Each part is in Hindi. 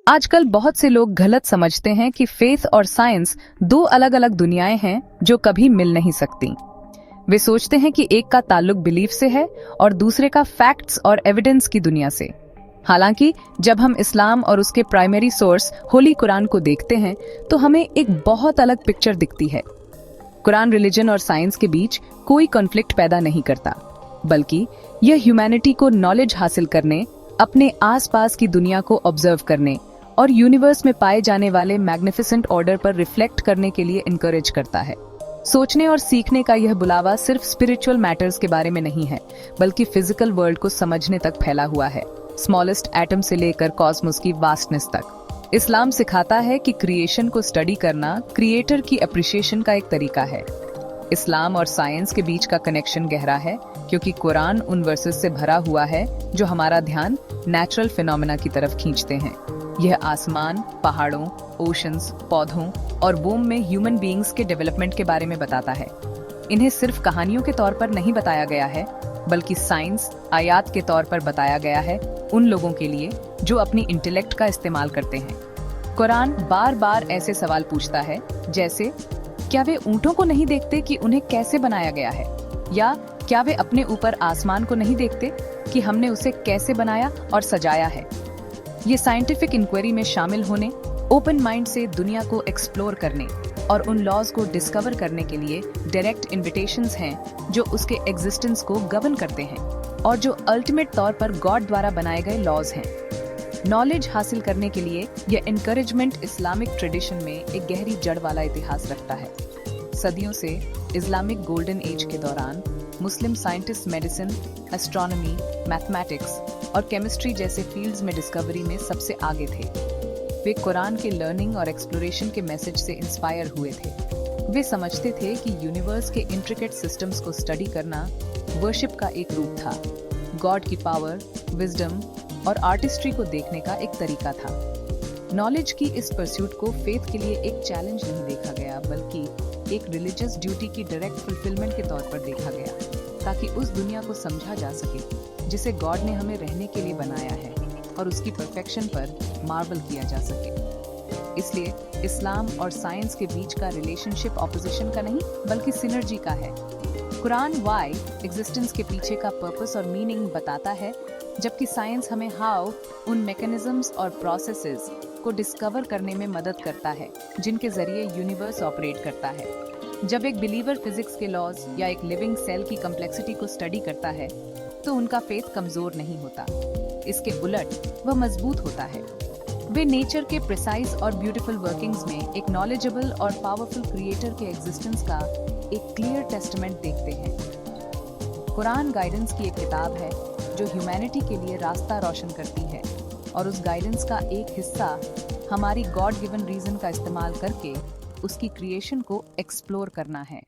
आजकल बहुत से लोग गलत समझते हैं कि फेथ और साइंस दो अलग अलग दुनियाएं हैं जो कभी मिल नहीं सकती। वे सोचते हैं कि एक का ताल्लुक बिलीफ से है और दूसरे का फैक्ट्स और एविडेंस की दुनिया से। हालांकि जब हम इस्लाम और उसके प्राइमरी सोर्स होली कुरान को देखते हैं तो हमें एक बहुत अलग पिक्चर दिखती है। कुरान रिलीजन और साइंस के बीच कोई कॉन्फ्लिक्ट पैदा नहीं करता, बल्कि यह ह्यूमैनिटी को नॉलेज हासिल करने, अपने आसपास की दुनिया को ऑब्जर्व करने और यूनिवर्स में पाए जाने वाले मैग्निफिसेंट ऑर्डर पर रिफ्लेक्ट करने के लिए इनकरेज करता है। सोचने और सीखने का यह बुलावा सिर्फ स्पिरिचुअल मैटर्स के बारे में नहीं है, बल्कि फिजिकल वर्ल्ड को समझने तक फैला हुआ है, स्मॉलेस्ट एटम से लेकर कॉस्मोस की वास्टनेस तक। इस्लाम सिखाता है कि क्रिएशन को स्टडी करना क्रिएटर की अप्रिसिएशन का एक तरीका है। इस्लाम और साइंस के बीच का कनेक्शन गहरा है, क्योंकि कुरान उन वर्सेस से भरा हुआ है जो हमारा ध्यान नेचुरल फिनोमेना की तरफ खींचते हैं। यह आसमान, पहाड़ों, ओशंस, पौधों और वोम में ह्यूमन बीइंग्स के डेवलपमेंट के बारे में बताता है। इन्हें सिर्फ कहानियों के तौर पर नहीं बताया गया है, बल्कि साइंस आयात के तौर पर बताया गया है उन लोगों के लिए जो अपनी इंटेलेक्ट का इस्तेमाल करते हैं। कुरान बार बार ऐसे सवाल पूछता है, जैसे क्या वे ऊंटों को नहीं देखते कि उन्हें कैसे बनाया गया है, या क्या वे अपने ऊपर आसमान को नहीं देखते कि हमने उसे कैसे बनाया और सजाया है। ये साइंटिफिक इंक्वायरी में शामिल होने, ओपन माइंड से दुनिया को एक्सप्लोर करने और उन लॉज को डिस्कवर करने के लिए डायरेक्ट इन्विटेशंस हैं जो उसके एग्जिस्टेंस को गवर्न करते हैं और जो अल्टीमेट तौर पर गॉड द्वारा बनाए गए लॉज हैं। नॉलेज हासिल करने के लिए यह एनकरेजमेंट इस्लामिक ट्रेडिशन में एक गहरी जड़ वाला इतिहास रखता है। सदियों से इस्लामिक गोल्डन एज के दौरान मुस्लिम साइंटिस्ट मेडिसिन, एस्ट्रोनॉमी, मैथमेटिक्स और केमिस्ट्री जैसे फील्ड्स में डिस्कवरी में सबसे आगे थे। वे कुरान के लर्निंग और एक्सप्लोरेशन के मैसेज से इंस्पायर हुए थे। वे समझते थे कि यूनिवर्स के इंट्रिकेट सिस्टम्स को स्टडी करना वर्शिप का एक रूप था, गॉड की पावर, विजडम और आर्टिस्ट्री को देखने का एक तरीका था। नॉलेज की इस परस्यूट को फेथ के लिए एक चैलेंज नहीं देखा गया, बल्कि एक रिलीजियस ड्यूटी की डायरेक्ट फुलफिलमेंट के तौर पर देखा गया, ताकि उस दुनिया को समझा जा सके जिसे गॉड ने हमें रहने के लिए बनाया है और उसकी परफेक्शन पर मार्वल किया जा सके। इसलिए इस्लाम और साइंस के बीच का रिलेशनशिप ऑपोजिशन का नहीं, बल्कि सिनर्जी का है। कुरान वाई एग्जिस्टेंस के पीछे का पर्पस और मीनिंग बताता है, जबकि साइंस हमें हाउ उन मैकेनिज्म्स और प्रोसेसेस को डिस्कवर करने में मदद करता है जिनके जरिए यूनिवर्स ऑपरेट करता है। जब एक बिलीवर फिजिक्स के लॉज या एक लिविंग सेल की कॉम्प्लेक्सिटी को स्टडी करता है तो उनका फेथ कमजोर नहीं होता, इसके उलट वह मजबूत होता है। वे नेचर के प्रिसाइज और ब्यूटीफुल वर्किंग्स में एक नॉलेजेबल और पावरफुल क्रिएटर के एग्जिस्टेंस का एक क्लियर टेस्टमेंट देखते हैं। कुरान गाइडेंस की एक किताब है जो ह्यूमैनिटी के लिए रास्ता रोशन करती है, और उस गाइडेंस का एक हिस्सा हमारी गॉड गिवन रीजन का इस्तेमाल करके उसकी क्रिएशन को एक्सप्लोर करना है।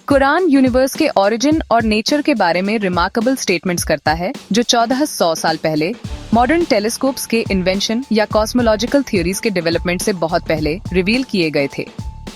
कुरान यूनिवर्स के ओरिजिन और नेचर के बारे में रिमार्केबल स्टेटमेंट्स करता है, जो 1400 साल पहले मॉडर्न टेलीस्कोप्स के इन्वेंशन या कॉस्मोलॉजिकल थ्योरीज के डेवलपमेंट से बहुत पहले रिवील किए गए थे।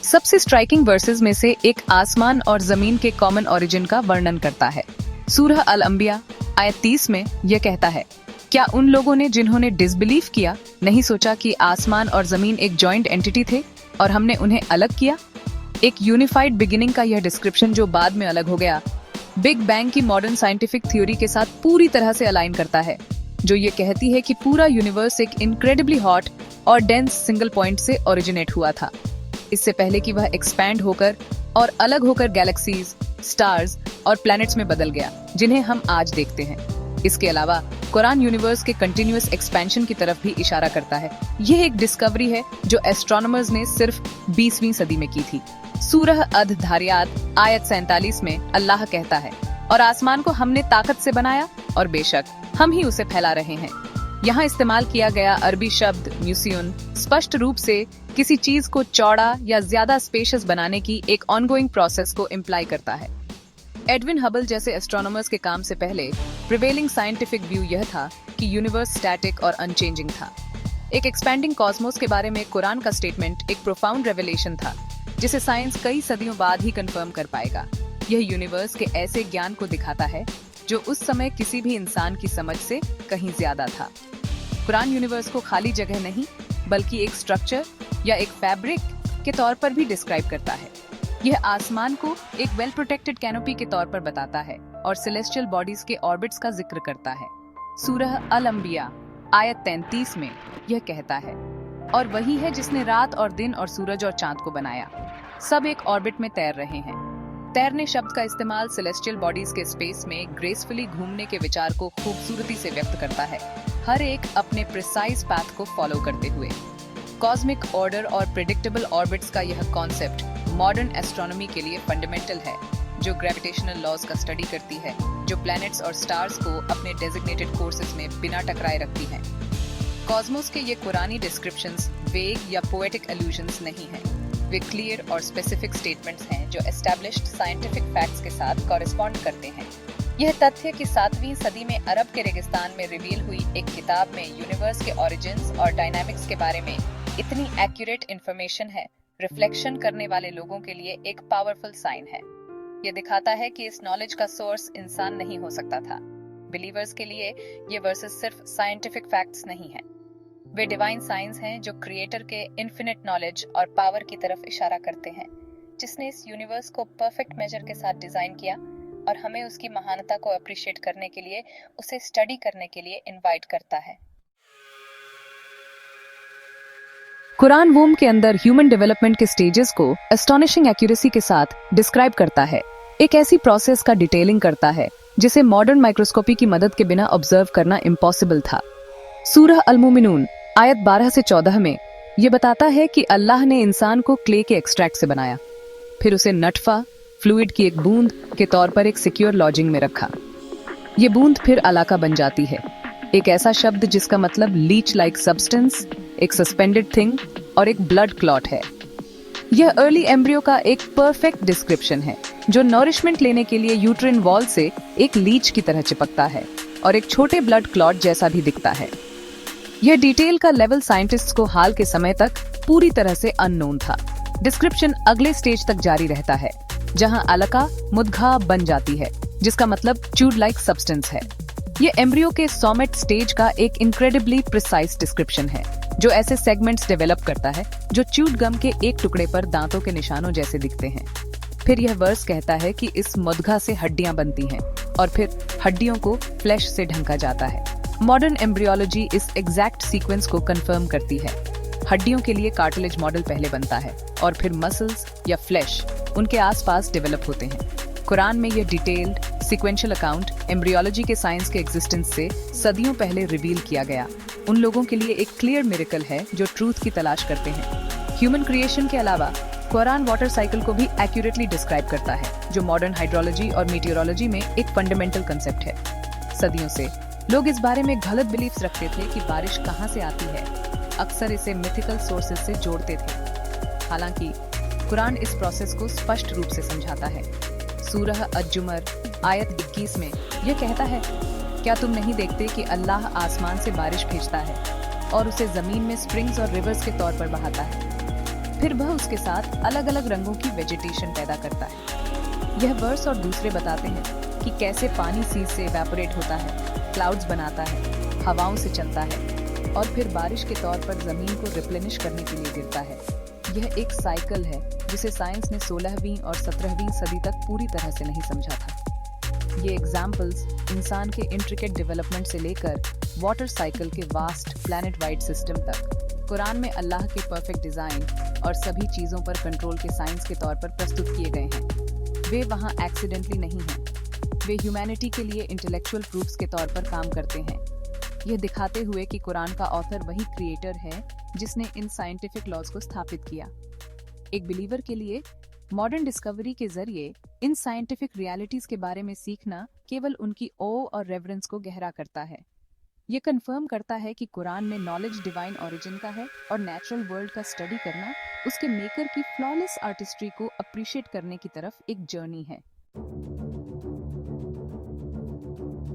सबसे स्ट्राइकिंग वर्सेस में से एक आसमान और जमीन के कॉमन ओरिजिन का वर्णन करता है। सूरह अल-अंबिया आयत 30 में यह कहता है, क्या उन लोगों ने जिन्होंने डिसबिलीव किया नहीं सोचा कि आसमान और जमीन एक जॉइंट एंटिटी थे और हमने उन्हें अलग किया। एक यूनिफाइड बिगिनिंग का यह डिस्क्रिप्शन, जो बाद में अलग हो गया, बिग बैंग की मॉडर्न साइंटिफिक थ्योरी के साथ पूरी तरह से अलाइन करता है, जो ये कहती है कि पूरा यूनिवर्स एक इनक्रेडिबली हॉट और डेंस सिंगल पॉइंट से ओरिजिनेट हुआ था, इससे पहले कि वह एक्सपैंड होकर और अलग होकर गैलेक्सीज, स्टार्स और प्लैनेट्स में बदल गया, जिन्हें हम आज देखते हैं। इसके अलावा कुरान यूनिवर्स के कंटिन्यूअस एक्सपेंशन की तरफ भी इशारा करता है। यह एक डिस्कवरी है जो एस्ट्रोनॉमर्स ने सिर्फ 20वीं सदी में की थी। सूरह अद-धारियात आयत 47 में अल्लाह कहता है, और आसमान को हमने ताकत से बनाया और बेशक हम ही उसे फैला रहे हैं। यहाँ इस्तेमाल किया गया अरबी शब्द म्यूसियन स्पष्ट रूप से किसी चीज को चौड़ा या ज्यादा स्पेशियस बनाने की एक ऑनगोइंग प्रोसेस को इम्प्लाई करता है। एडविन हबल जैसे एस्ट्रोनॉमर्स के काम से पहले प्रिवेलिंग साइंटिफिक व्यू यह था कि यूनिवर्स स्टैटिक और अनचेंजिंग था। एक एक्सपैंडिंग कॉस्मोस के बारे में कुरान का स्टेटमेंट एक प्रोफाउंड रेवलेशन था, जिसे साइंस कई सदियों बाद ही कंफर्म कर पाएगा। यह यूनिवर्स के ऐसे ज्ञान को दिखाता है जो उस समय किसी भी इंसान की समझ से कहीं ज्यादा था। कुरान यूनिवर्स को खाली जगह नहीं बल्कि एक स्ट्रक्चर या एक फैब्रिक के तौर पर भी डिस्क्राइब करता है। यह आसमान को एक वेल प्रोटेक्टेड कैनोपी के तौर पर बताता है और सेलेस्टियल बॉडीज के ऑर्बिट्स का जिक्र करता है। सूरह अल अंबिया आयत 33 में यह कहता है, और वही है जिसने रात और दिन और सूरज और चांद को बनाया, सब एक ऑर्बिट में तैर रहे हैं। तैरने शब्द का इस्तेमाल सेलेस्टियल बॉडीज के स्पेस में ग्रेसफुली घूमने के विचार को खूबसूरती से व्यक्त करता है, हर एक अपने प्रिसाइज पाथ को फॉलो करते हुए। कॉस्मिक ऑर्डर और प्रेडिक्टेबल ऑर्बिट्स का यह कॉन्सेप्ट मॉडर्न एस्ट्रोनॉमी के लिए फंडामेंटल है, जो ग्रेविटेशनल लॉज का स्टडी करती है, जो प्लैनेट्स और स्टार्स को अपने डेजिग्नेटेड कोर्सेज में बिना टकराए रखती हैं। कॉस्मोस के ये कुरानी डिस्क्रिप्शंस वेग या पोएटिक एल्यूजन्स नहीं हैं, वे क्लियर और स्पेसिफिक स्टेटमेंट्स हैं जो एस्टैब्लिश्ड साइंटिफिक फैक्ट्स के साथ कॉरेस्पॉन्ड करते हैं। यह तथ्य कि 7वीं सदी में अरब के रेगिस्तान में रिवील हुई एक किताब में यूनिवर्स के ओरिजिन्स और डायनामिक्स के बारे में इतनी एक्यूरेट इंफॉर्मेशन है, रिफ्लेक्शन करने वाले लोगों के लिए एक पावरफुल साइन है। यह दिखाता है कि इस नॉलेज का सोर्स इंसान नहीं हो सकता था। बिलीवर्स के लिए ये वर्सेस सिर्फ साइंटिफिक फैक्ट्स नहीं हैं, वे डिवाइन साइंस हैं जो क्रिएटर के इन्फिनिट नॉलेज और पावर की तरफ इशारा करते हैं, जिसने इस यूनिवर्स को परफेक्ट मेजर के साथ डिजाइन किया और हमें उसकी महानता को अप्रिशिएट करने के लिए, उसे स्टडी करने के लिए इनवाइट करता है। कुरान वोम के अंदर ह्यूमन डेवलपमेंट के स्टेजेस को एस्टोनिशिंग एक्यूरेसी के साथ डिस्क्राइब करता है, एक ऐसी प्रोसेस का डिटेलिंग करता है जिसे मॉडर्न माइक्रोस्कोपी की मदद के बिना ऑब्जर्व करना इम्पॉसिबल था। सूरह अल मोमिनून आयत 12 से 14 में यह बताता है कि अल्लाह ने इंसान को क्ले के एक्सट्रैक्ट से बनाया, फिर उसे नटफा फ्लूइड की एक बूंद के तौर पर एक सिक्योर लॉजिंग में रखा। ये बूंद फिर अलाका बन जाती है, एक ऐसा शब्द जिसका मतलब लीच लाइक सब्सटेंस, एक सस्पेंडेड थिंग और एक ब्लड क्लॉट है। यह अर्ली एम्ब्रियो का एक परफेक्ट डिस्क्रिप्शन है जो नॉरिशमेंट लेने के लिए यूट्रिन वॉल से एक लीच की तरह चिपकता है और एक छोटे ब्लड क्लॉट जैसा भी दिखता है। यह डिटेल का लेवल साइंटिस्ट्स को हाल के समय तक पूरी तरह से अननोन था। डिस्क्रिप्शन अगले स्टेज तक जारी रहता है जहां अलका मुद्गा बन जाती है, जिसका मतलब च्यूड लाइक सब्सटेंस है। ये एम्ब्रियो के सोमेट स्टेज का एक इनक्रेडिबली प्रिसाइज डिस्क्रिप्शन है जो ऐसे सेगमेंट्स डेवलप करता है जो च्यूड गम के एक टुकड़े पर दांतों के निशानों जैसे दिखते हैं। फिर यह वर्स कहता है कि इस मुद्गा से हड्डियां बनती हैं और फिर हड्डियों को फ्लैश से ढंका जाता है। मॉडर्न एम्ब्रियोलॉजी इस एग्जैक्ट सीक्वेंस को कंफर्म करती है। हड्डियों के लिए कार्टिलेज मॉडल पहले बनता है और फिर मसल्स या फ्लैश उनके आसपास डेवलप होते हैं। कुरान में यह डिटेल्ड सीक्वेंशियल अकाउंट एम्ब्रियोलॉजी के साइंस के एग्जिस्टेंस से सदियों पहले रिवील किया गया। उन लोगों के लिए एक क्लियर मिरेकल है जो ट्रूथ की तलाश करते हैं। ह्यूमन क्रिएशन के अलावा कुरान वाटर साइकिल को भी एक्यूरेटली डिस्क्राइब करता है, जो मॉडर्न हाइड्रोलॉजी और मीटियोरोलॉजी में एक फंडामेंटल कंसेप्ट है। सदियों से लोग इस बारे में गलत बिलीफ्स रखते थे कि बारिश कहाँ से आती है, अक्सर इसे मिथिकल सोर्सेज से जोड़ते थे। हालांकि कुरान इस प्रोसेस को स्पष्ट रूप से समझाता है। सूरह अज-जुमर आयत 21 में यह कहता है, क्या तुम नहीं देखते कि अल्लाह आसमान से बारिश भेजता है और उसे जमीन में स्प्रिंग्स और रिवर्स के तौर पर बहाता है, फिर वह उसके साथ अलग अलग रंगों की वेजिटेशन पैदा करता है। यह वर्स और दूसरे बताते हैं कि कैसे पानी सीज से इवेपोरेट होता है, क्लाउड्स बनाता है, हवाओं से चलता है और फिर बारिश के तौर पर जमीन को रिप्लेनिश करने के लिए गिरता है। यह एक साइकिल है जिसे साइंस ने 16वीं और 17वीं सदी तक पूरी तरह से नहीं समझा था। ये एग्जाम्पल्स इंसान के इंट्रिकेट डेवलपमेंट से लेकर वाटर साइकिल के वास्ट प्लैनेट वाइड सिस्टम तक कुरान में अल्लाह के परफेक्ट डिजाइन और सभी चीजों पर कंट्रोल के साइंस के तौर पर प्रस्तुत किए गए हैं। वे वहाँ एक्सीडेंटली नहीं हैं, वे ह्यूमैनिटी के लिए इंटेलेक्चुअल प्रूफ्स के तौर पर काम करते हैं, यह दिखाते हुए कि कुरान का ऑथर वही क्रिएटर है जिसने इन साइंटिफिक लॉज को स्थापित किया। एक बिलीवर के लिए मॉडर्न डिस्कवरी के जरिए इन साइंटिफिक रियलिटीज के बारे में सीखना केवल उनकी ओ और रेवरेंस को गहरा करता है। ये कंफर्म करता है कि कुरान में नॉलेज डिवाइन ओरिजिन का है और नेचुरल वर्ल्ड का स्टडी करना उसके मेकर की फ्लॉलेस आर्टिस्ट्री को अप्रिशिएट करने की तरफ एक जर्नी है।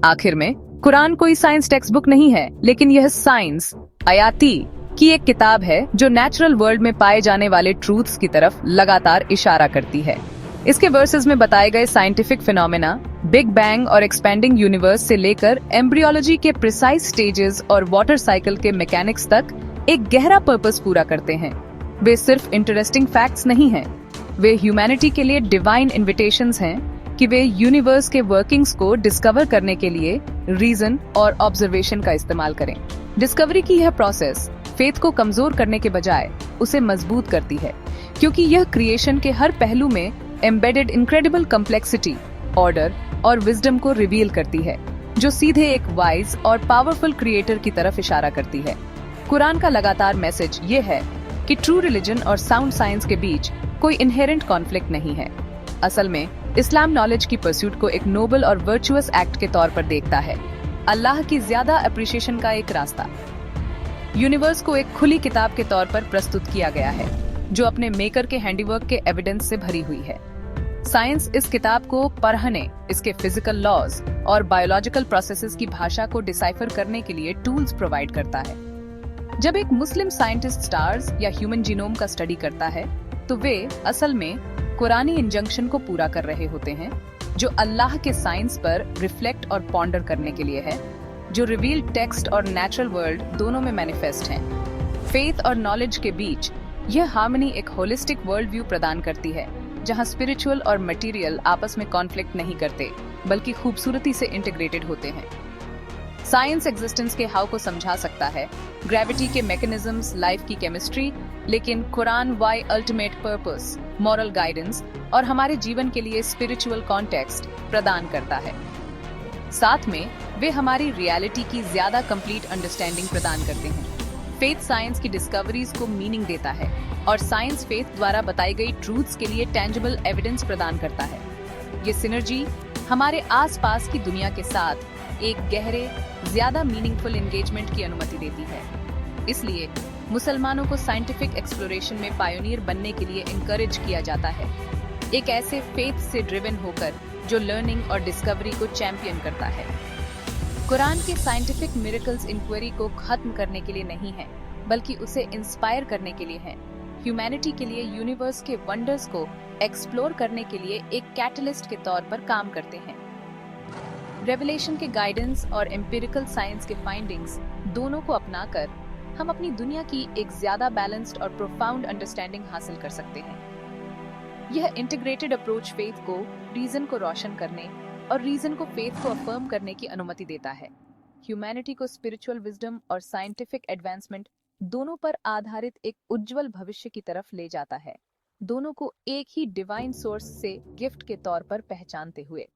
आखिर में कुरान कोई साइंस टेक्स्ट बुक नहीं है, लेकिन यह साइंस आयाती की एक किताब है जो नेचुरल वर्ल्ड में पाए जाने वाले ट्रूथ्स की तरफ लगातार इशारा करती है। इसके वर्सेस में बताए गए साइंटिफिक फिनोमेना बिग बैंग और एक्सपेंडिंग यूनिवर्स से लेकर एम्ब्रियोलॉजी के प्रिसाइज स्टेजेस और वाटर साइकिल के मैकेनिक्स तक एक गहरा पर्पस पूरा करते हैं। वे सिर्फ इंटरेस्टिंग फैक्ट्स नहीं हैं, वे ह्यूमैनिटी के लिए डिवाइन इन्विटेशंस हैं कि वे यूनिवर्स के वर्किंग्स को डिस्कवर करने के लिए रीजन और ऑब्जर्वेशन का इस्तेमाल करें। डिस्कवरी की यह प्रोसेस फेथ को कमजोर करने के बजाय उसे मजबूत करती है, क्योंकि यह क्रिएशन के हर पहलू में एम्बेडेड इनक्रेडिबल कम्प्लेक्सिटी, ऑर्डर और विजडम को रिवील करती है, जो सीधे एक वाइज और पावरफुल क्रिएटर की तरफ इशारा करती है। कुरान का लगातार मैसेज ये है कि ट्रू रिलीजन और साउंड साइंस के बीच कोई इनहेरेंट कॉन्फ्लिक्ट नहीं है। असल में इस्लाम नॉलेज की परस्यूट को एक नोबल और वर्चुअस एक्ट के तौर पर देखता है, अल्लाह की ज्यादा अप्रिशिएशन का एक रास्ता। यूनिवर्स को एक खुली किताब के तौर पर प्रस्तुत किया गया है, जो अपने मेकर के हैंडीवर्क के एविडेंस से भरी हुई है। साइंस इस किताब को पढ़ने, इसके फिजिकल लॉज और बायोलॉजिकल प्रोसेसेस की भाषा को डिसाइफर करने के लिए टूल्स प्रोवाइड करता है। जब एक मुस्लिम साइंटिस्ट स्टार्स या ह्यूमन जीनोम का स्टडी करता है, तो वे असल में कुरानी इंजंक्शन को पूरा कर रहे होते हैं, जो अल्लाह के साइंस पर रिफ्लेक्ट और पॉन्डर करने के लिए है, जो रिवील्ड टेक्स्ट और नेचुरल वर्ल्ड दोनों में मैनिफेस्ट हैं। फेथ और नॉलेज के बीच यह हार्मनी एक होलिस्टिक वर्ल्ड व्यू प्रदान करती है, जहां स्पिरिचुअल और मटेरियल आपस में कॉन्फ्लिक्ट नहीं करते, बल्कि खूबसूरती से इंटीग्रेटेड होते हैं। साइंस एग्जिस्टेंस के हाउ को समझा सकता है, ग्रेविटी के मैकेनिज्म्स, लाइफ की केमिस्ट्री, लेकिन Quran why ultimate purpose, moral guidance और हमारे जीवन के लिए स्पिरिचुअल कॉन्टेक्स्ट प्रदान करता है। साथ में वे हमारी रियलिटी की ज्यादा कंप्लीट अंडरस्टैंडिंग प्रदान करते हैं। फेथ साइंस की डिस्कवरीज को मीनिंग देता है और साइंस फेथ द्वारा बताई गई ट्रूथ्स के लिए टेंजिबल एविडेंस प्रदान करता है। ये सिनर्जी हमारे आसपास की दुनिया के साथ एक गहरे, ज्यादा मीनिंगफुल एंगेजमेंट की अनुमति देती है। इसलिए मुसलमानों को साइंटिफिक एक्सप्लोरेशन में पायोनियर बनने के लिए एनकरेज किया जाता है, एक ऐसे फेथ से ड्रिवन होकर जो लर्निंग और डिस्कवरी को चैंपियन करता है। कुरान के साइंटिफिक मिरेकल्स इंक्वायरी को खत्म करने के लिए नहीं है, बल्कि उसे इंस्पायर करने के लिए है। ह्यूमैनिटी के लिए यूनिवर्स के वंडर्स को एक्सप्लोर करने के लिए एक कैटलिस्ट के तौर पर काम करते हैं। रेवलेशन के गाइडेंस और एम्पिरिकल साइंस के फाइंडिंग्स दोनों को अपनाकर हम अपनी दुनिया की एक ज्यादा बैलेंस्ड और प्रोफाउंड अंडरस्टैंडिंग हासिल कर सकते हैं। यह इंटीग्रेटेड अप्रोच फेथ को रीजन को रोशन करने और रीजन को फेथ को अफर्म करने की अनुमति देता है। ह्यूमैनिटी को स्पिरिचुअल विजडम और साइंटिफिक एडवांसमेंट दोनों पर आधारित एक उज्जवल भविष्य की तरफ ले जाता है, दोनों को एक ही डिवाइन सोर्स से गिफ्ट के तौर पर पहचानते हुए।